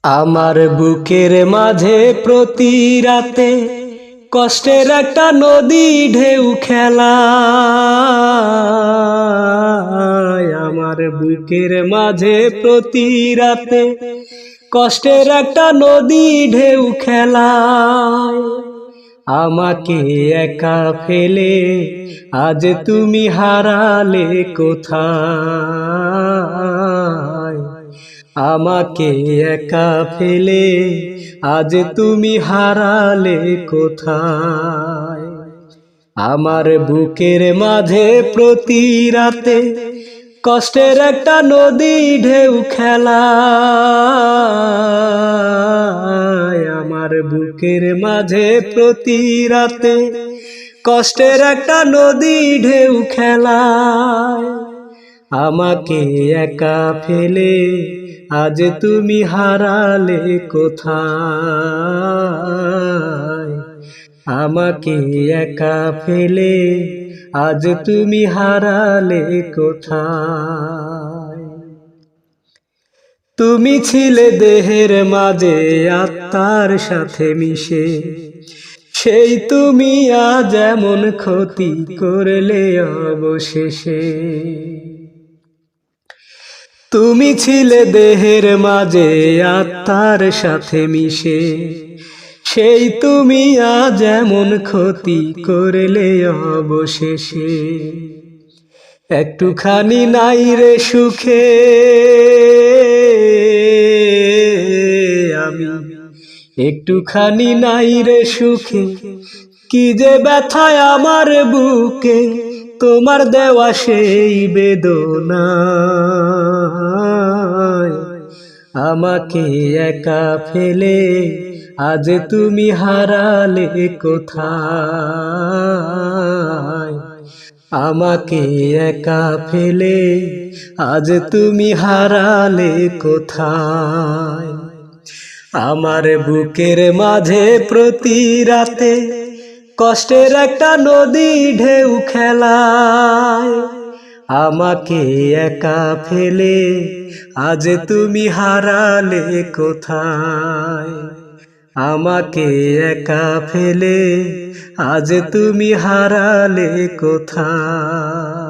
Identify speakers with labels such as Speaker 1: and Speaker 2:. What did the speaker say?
Speaker 1: আমার বুকের মাঝে প্রতি রাতে কষ্টের একটা নদী ঢেউ খেলায়। আমার বুকের মাঝে প্রতি রাতে কষ্টের একটা নদী ঢেউ খেলায়। আমাকে একা ফেলে আজ তুমি হারালে কোথায়? আমাকে একা ফেলে আজ তুমি হারালে কোথায়? আমার বুকের মাঝে প্রতি রাতে কষ্টের একটা নদী ঢেউ খেলায়। আমার বুকের মাঝে প্রতি রাতে কষ্টের একটা নদী ঢেউ খেলায়। আমাকে একা ফেলে আজ তুমি হারালে কোথায়? আমাকে একা ফেলে আজ তুমি হারালে কোথায়? তুমি ছিলে দেহের মাঝে আত্মার সাথে মিশে, সেই তুমি আজ এমন ক্ষতি করলে অবশেষে। তুমি ছিলে দেহের মাঝে আত্মার সাথে মিশে, সেই তুমি আজ এমন ক্ষতি করলে অবশেষে। একটুখানি নাই রে সুখে আমি, একটুখানি নাই রে সুখে, কি যে ব্যথায় আমার বুকে তোমার দেওয়া সেই বেদনা। আমাকে একা ফেলে আজ তুমি হারালে কোথায়? আমাকে একা ফেলে আজ তুমি হারালে কোথায়? আমার বুকের মাঝে প্রতি রাতে কষ্টের একটা নদী ঢেউ খেলায়। আমাকে একা ফেলে আজ তুমি হারালে কোথায়? আমাকে একা ফেলে আজ তুমি হারালে কোথায়?